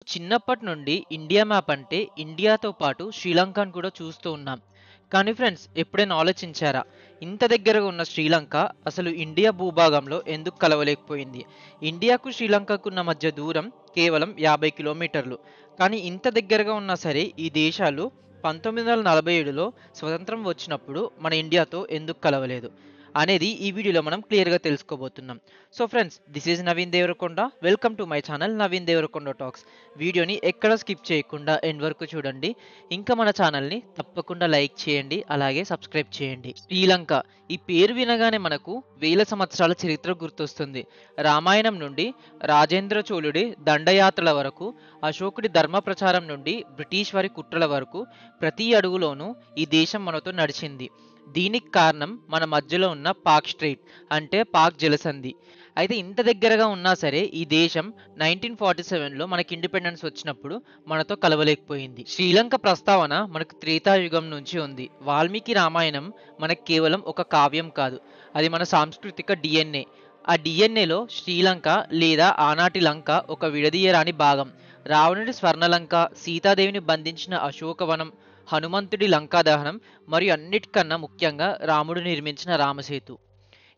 చిన్నప్పటి నుండి India map అంటే ఇండియాతో పాటు శ్రీలంకను కూడా చూస్తూ ఉన్నాం. కానీ ఫ్రెండ్స్ ఎప్పుడైనా ఆలోచించారా? ఇంత దగ్గరగా ఉన్న శ్రీలంక అసలు ఇండియా భూభాగంలో ఎందుకు కలవలేకపోయింది? ఇండియాకు శ్రీలంకకున్న మధ్య దూరం కేవలం 50 కిలోమీటర్లు. కానీ ఇంత దగ్గరగా ఉన్నా సరే ఈ దేశాలు 1947లో స్వతంత్రం వచ్చినప్పుడు మన ఇండియాతో ఎందుకు కలవలేదు అనేది ఈ వీడియోలో మనం క్లియర్గా తెలుసుకోబోతున్నాం. So friends, this is Naveen Devarakonda. Welcome to my channel Naveen Devarakonda talks. వీడియోని ఎక్కడ స్కిప్ చేయకుండా ఎండ్ వరకు చూడండి. ఇంకా మన ఛానల్ని తప్పకుండా లైక్ చేయండి, అలాగే సబ్స్క్రైబ్ చేయండి. శ్రీలంక ఈ పేరు వినగానే మనకు వేల సంవత్సరాల చరిత్ర గుర్తొస్తుంది. రామాయణం నుండి రాజేంద్ర చోళుడి దండయాత్రల వరకు, అశోకుడి ధర్మ ప్రచారం నుండి బ్రిటిష్ వారి కుట్రల వరకు ప్రతి అడుగులోనూ ఈ దేశం మనతో నడిచింది. దీనికి కారణం మన మధ్యలో ఉన్న పాక్ స్ట్రైట్ అంటే పాక్ జలసంధి. అయితే ఇంత దగ్గరగా ఉన్నా సరే ఈ దేశం 1947లో మనకి ఇండిపెండెన్స్ వచ్చినప్పుడు మనతో కలవలేకపోయింది. శ్రీలంక ప్రస్తావన మనకు త్రేతాయుగం నుంచి ఉంది. వాల్మీకి రామాయణం మనకు కేవలం ఒక కావ్యం కాదు, అది మన సాంస్కృతిక డిఎన్ఏ. ఆ డిఎన్ఏలో శ్రీలంక లేదా ఆనాటి లంక ఒక విడదీయరాని భాగం. రావణుడి స్వర్ణలంక, సీతాదేవిని బంధించిన అశోకవనం, హనుమంతుడి లంకా దహనం, మరియు అన్నిటికన్నా ముఖ్యంగా రాముడు నిర్మించిన రామసేతు.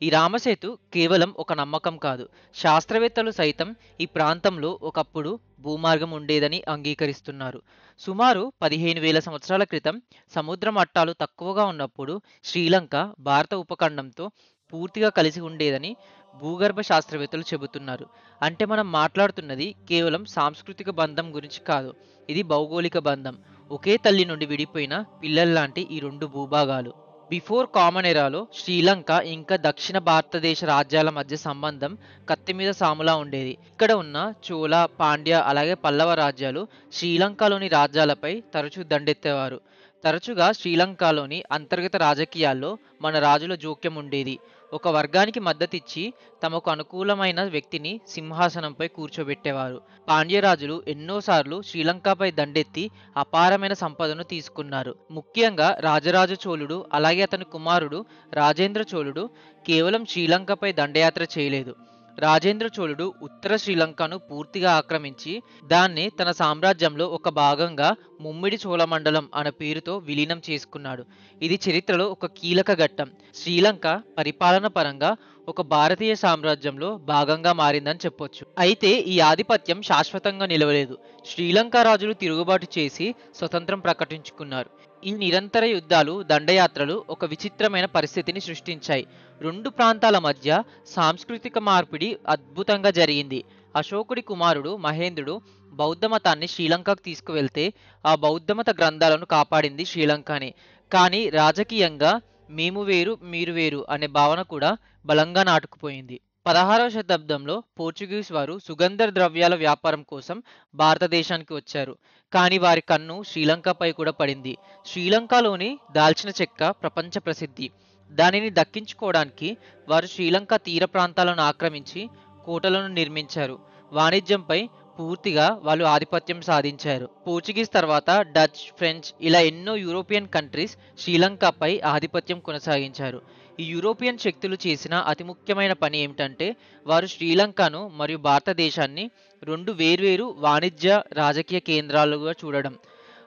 ఈ రామసేతు కేవలం ఒక నమ్మకం కాదు, శాస్త్రవేత్తలు సైతం ఈ ప్రాంతంలో ఒకప్పుడు భూమార్గం ఉండేదని అంగీకరిస్తున్నారు. సుమారు 15,000 సంవత్సరాల క్రితం సముద్ర మట్టాలు తక్కువగా ఉన్నప్పుడు శ్రీలంక భారత ఉపఖండంతో పూర్తిగా కలిసి ఉండేదని భూగర్భ శాస్త్రవేత్తలు చెబుతున్నారు. అంటే మనం మాట్లాడుతున్నది కేవలం సాంస్కృతిక బంధం గురించి కాదు, ఇది భౌగోళిక బంధం. ఒకే తల్లి నుండి విడిపోయిన పిల్లల్లాంటి ఈ రెండు భూభాగాలు. బిఫోర్ కామన్ ఎరాలో శ్రీలంక ఇంకా దక్షిణ భారతదేశ రాజ్యాల మధ్య సంబంధం కత్తి మీద సాములా ఉండేది. ఇక్కడ ఉన్న చోళ, పాండ్య అలాగే పల్లవ రాజ్యాలు శ్రీలంకలోని రాజ్యాలపై తరచూ దండెత్తేవారు. తరచుగా శ్రీలంకలోని అంతర్గత రాజకీయాల్లో మన రాజుల జోక్యం ఉండేది. ఒక వర్గానికి మద్దతిచ్చి తమకు అనుకూలమైన వ్యక్తిని సింహాసనంపై కూర్చోబెట్టేవారు. పాండ్యరాజులు ఎన్నోసార్లు శ్రీలంకపై దండెత్తి అపారమైన సంపదను తీసుకున్నారు. ముఖ్యంగా రాజరాజ చోళుడు అలాగే అతని కుమారుడు రాజేంద్ర చోళుడు కేవలం శ్రీలంకపై దండయాత్ర చేయలేదు. రాజేంద్ర చోళుడు ఉత్తర శ్రీలంకను పూర్తిగా ఆక్రమించి దాన్ని తన సామ్రాజ్యంలో ఒక భాగంగా ముమ్మిడి చోళమండలం అనే పేరుతో విలీనం చేసుకున్నాడు. ఇది చరిత్రలో ఒక కీలక ఘట్టం. శ్రీలంక పరిపాలన పరంగా ఒక భారతీయ సామ్రాజ్యంలో భాగంగా మారిందని చెప్పొచ్చు. అయితే ఈ ఆధిపత్యం శాశ్వతంగా నిలవలేదు. శ్రీలంక రాజులు తిరుగుబాటు చేసి స్వతంత్రం ప్రకటించుకున్నారు. ఈ నిరంతర యుద్ధాలు, దండయాత్రలు ఒక విచిత్రమైన పరిస్థితిని సృష్టించాయి. రెండు ప్రాంతాల మధ్య సాంస్కృతిక మార్పిడి అద్భుతంగా జరిగింది. అశోకుడి కుమారుడు మహేంద్రుడు బౌద్ధ మతాన్ని శ్రీలంకకు తీసుకువెళ్తే ఆ బౌద్ధమత గ్రంథాలను కాపాడింది శ్రీలంకనే. కానీ రాజకీయంగా మేము వేరు మీరు వేరు అనే భావన కూడా బలంగా నాటుకుపోయింది. 16వ శతాబ్దంలో పోర్చుగీస్ వారు సుగంధ ద్రవ్యాల వ్యాపారం కోసం భారతదేశానికి వచ్చారు. కానీ వారి కన్ను శ్రీలంకపై కూడా పడింది. శ్రీలంకలోని దాల్చిన చెక్క ప్రపంచ ప్రసిద్ధి. దానిని దక్కించుకోవడానికి వారు శ్రీలంక తీర ప్రాంతాలను ఆక్రమించి కోటలను నిర్మించారు. వాణిజ్యంపై పూర్తిగా వాళ్ళు ఆధిపత్యం సాధించారు. పోర్చుగీస్ తర్వాత డచ్, ఫ్రెంచ్ ఇలా ఎన్నో యూరోపియన్ కంట్రీస్ శ్రీలంకపై ఆధిపత్యం కొనసాగించారు. ఈ యూరోపియన్ శక్తులు చేసిన అతి ముఖ్యమైన పని ఏమిటంటే వారు శ్రీలంకను మరియు భారతదేశాన్ని రెండు వేర్వేరు వాణిజ్య, రాజకీయ కేంద్రాలుగా చూడడం.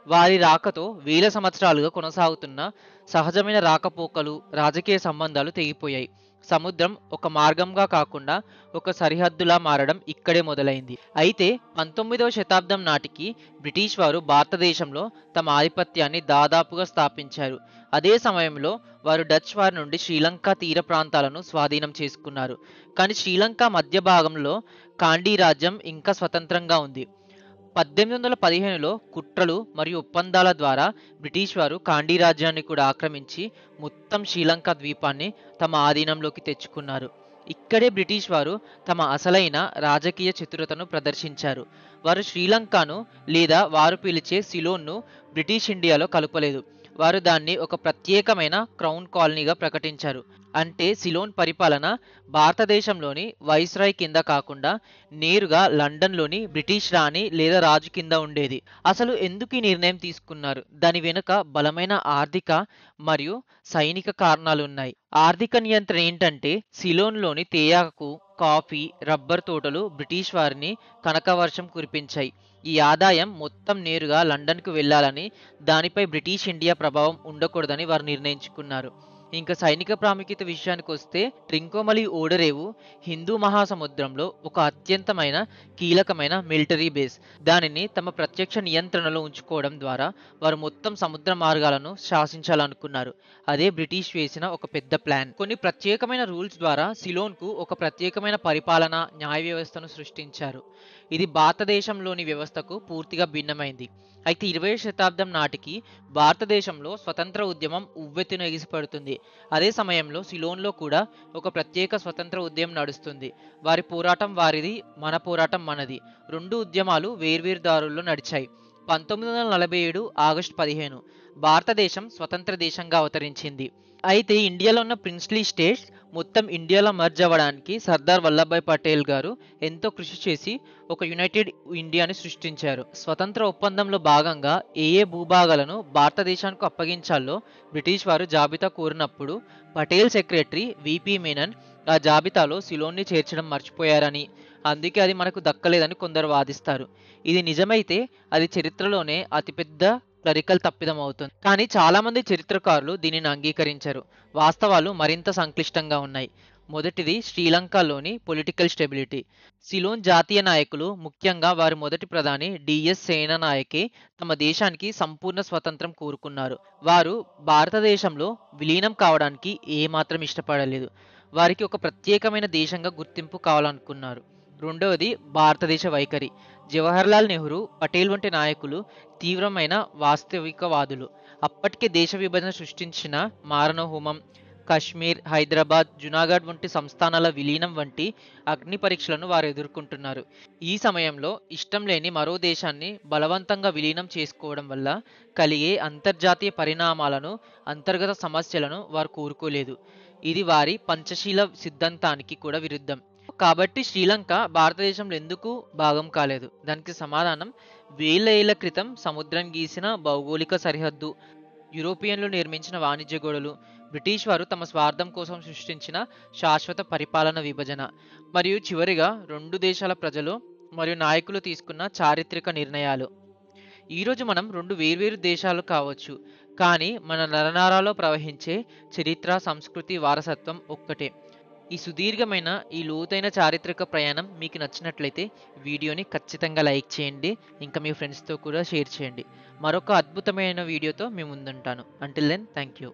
వారి రాకతో వేల సంవత్సరాలుగా కొనసాగుతున్న సహజమైన రాకపోకలు, రాజకీయ సంబంధాలు తెగిపోయాయి. సముద్రం ఒక మార్గంగా కాకుండా ఒక సరిహద్దులా మారడం ఇక్కడే మొదలైంది. అయితే 19వ శతాబ్దం నాటికి బ్రిటిష్ వారు భారతదేశంలో తమ ఆధిపత్యాన్ని దాదాపుగా స్థాపించారు. అదే సమయంలో వారు డచ్ వారి నుండి శ్రీలంక తీర ప్రాంతాలను స్వాధీనం చేసుకున్నారు. కానీ శ్రీలంక మధ్య భాగంలో కాండీ రాజ్యం ఇంకా స్వతంత్రంగా ఉంది. 1815లో కుట్రలు మరియు ఒప్పందాల ద్వారా బ్రిటిష్ వారు కాండీ రాజ్యాన్ని కూడా ఆక్రమించి మొత్తం శ్రీలంక ద్వీపాన్ని తమ ఆధీనంలోకి తెచ్చుకున్నారు. ఇక్కడే బ్రిటిష్ వారు తమ అసలైన రాజకీయ చతురతను ప్రదర్శించారు. వారు శ్రీలంకను లేదా వారు పిలిచే సిలోన్ను బ్రిటిష్ ఇండియాలో కలపలేదు. వారు దాన్ని ఒక ప్రత్యేకమైన క్రౌన్ కాలనీగా ప్రకటించారు. అంటే సిలోన్ పరిపాలన భారతదేశంలోని వైస్రాయ్ కింద కాకుండా నేరుగా లండన్లోని బ్రిటిష్ రాణి లేదా రాజు కింద ఉండేది. అసలు ఎందుకు ఈ నిర్ణయం తీసుకున్నారు? దాని వెనుక బలమైన ఆర్థిక మరియు సైనిక కారణాలు ఉన్నాయి. ఆర్థిక నియంత్రణ ఏంటంటే సిలోన్లోని తేయాకు, కాఫీ, రబ్బర్ తోటలు బ్రిటిష్ వారిని కనకవర్షం కురిపించాయి. ఈ ఆదాయం మొత్తం నేరుగా లండన్‌కు వెళ్ళాలని, దానిపై బ్రిటిష్ ఇండియా ప్రభావం ఉండకూడదని వారు నిర్ణయించుకున్నారు. ఇంకా సైనిక ప్రాముఖ్యత విషయానికొస్తే ట్రింకోమలి ఓడరేవు హిందూ మహాసముద్రంలో ఒక అత్యంతమైన కీలకమైన మిలిటరీ బేస్. దానిని తమ ప్రత్యక్ష నియంత్రణలో ఉంచుకోవడం ద్వారా వారు మొత్తం సముద్ర మార్గాలను శాసించాలనుకున్నారు. అదే బ్రిటిష్ వేసిన ఒక పెద్ద ప్లాన్. కొన్ని ప్రత్యేకమైన రూల్స్ ద్వారా సిలోన్‌కు ఒక ప్రత్యేకమైన పరిపాలన, న్యాయ వ్యవస్థను సృష్టించారు. ఇది భారతదేశంలోని వ్యవస్థకు పూర్తిగా భిన్నమైంది. అయితే 20వ శతాబ్దం నాటికి భారతదేశంలో స్వతంత్ర ఉద్యమం ఉవ్వెత్తున ఎగిసిపడుతుంది. అదే సమయంలో సిలోన్‌లో కూడా ఒక ప్రత్యేక స్వతంత్ర ఉద్యమం నడుస్తుంది. వారి పోరాటం వారిది, మన పోరాటం మనది. 2 ఉద్యమాలు వేర్వేరు దారుల్లో నడిచాయి. 1947 ఆగస్టు 15 భారతదేశం స్వతంత్ర దేశంగా అవతరించింది. అయితే ఇండియాలో ఉన్న ప్రిన్స్లీ స్టేట్స్ మొత్తం ఇండియాలో మర్జ్ అవ్వడానికి సర్దార్ వల్లభాయ్ పటేల్ గారు ఎంతో కృషి చేసి ఒక యునైటెడ్ ఇండియాని సృష్టించారు. స్వతంత్ర ఒప్పందంలో భాగంగా ఏ ఏ భూభాగాలను భారతదేశానికి అప్పగించాలో బ్రిటిష్ వారు జాబితా కోరినప్పుడు పటేల్ సెక్రటరీ విపి మేనన్ ఆ జాబితాలో సిలోన్ని చేర్చడం మర్చిపోయారని, అందుకే అది మనకు దక్కలేదని కొందరు వాదిస్తారు. ఇది నిజమైతే అది చరిత్రలోనే అతిపెద్ద క్లరికల్ తప్పిదం అవుతుంది. కానీ చాలామంది చరిత్రకారులు దీనిని అంగీకరించరు. వాస్తవాలు మరింత సంక్లిష్టంగా ఉన్నాయి. మొదటిది శ్రీలంకలోని పొలిటికల్ స్టెబిలిటీ. సిలోన్ జాతీయ నాయకులు, ముఖ్యంగా వారి మొదటి ప్రధాని డిఎస్ సేనానాయకే తమ దేశానికి సంపూర్ణ స్వతంత్రం కోరుకున్నారు. వారు భారతదేశంలో విలీనం కావడానికి ఏమాత్రం ఇష్టపడలేదు. వారికి ఒక ప్రత్యేకమైన దేశంగా గుర్తింపు కావాలనుకున్నారు. రెండవది భారతదేశ వైఖరి. జవహర్లాల్ నెహ్రూ, పటేల్ వంటి నాయకులు తీవ్రమైన వాస్తవికవాదులు. అప్పటికే దేశ విభజన సృష్టించిన మారణహోమం, కశ్మీర్, హైదరాబాద్, జునాగఢ్ వంటి సంస్థానాల విలీనం వంటి అగ్ని పరీక్షలను వారు ఎదుర్కొంటున్నారు. ఈ సమయంలో ఇష్టం లేని మరో దేశాన్ని బలవంతంగా విలీనం చేసుకోవడం వల్ల కలిగే అంతర్జాతీయ పరిణామాలను, అంతర్గత సమస్యలను వారు కోరుకోలేదు. ఇది వారి పంచశీల సిద్ధాంతానికి కూడా విరుద్ధం. కాబట్టి శ్రీలంక భారతదేశంలో ఎందుకు భాగం కాలేదు? దానికి సమాధానం వేల ఏళ్ల క్రితం సముద్రం గీసిన భౌగోళిక సరిహద్దు, యూరోపియన్లు నిర్మించిన వాణిజ్య గోడలు, బ్రిటిష్ వారు తమ స్వార్థం కోసం సృష్టించిన శాశ్వత పరిపాలన విభజన, మరియు చివరిగా 2 దేశాల ప్రజలు మరియు నాయకులు తీసుకున్న చారిత్రక నిర్ణయాలు. ఈరోజు మనం 2 వేర్వేరు దేశాలు కావచ్చు, కానీ మన నరనరాల్లో ప్రవహించే చరిత్ర, సంస్కృతి, వారసత్వం ఒక్కటే. ఈ సుదీర్ఘమైన, ఈ లోతైన చారిత్రక ప్రయాణం మీకు నచ్చినట్లయితే వీడియోని ఖచ్చితంగా లైక్ చేయండి. ఇంకా మీ ఫ్రెండ్స్తో కూడా షేర్ చేయండి. మరొక అద్భుతమైన వీడియోతో మీ ముందుంటాను. Until then, thank you.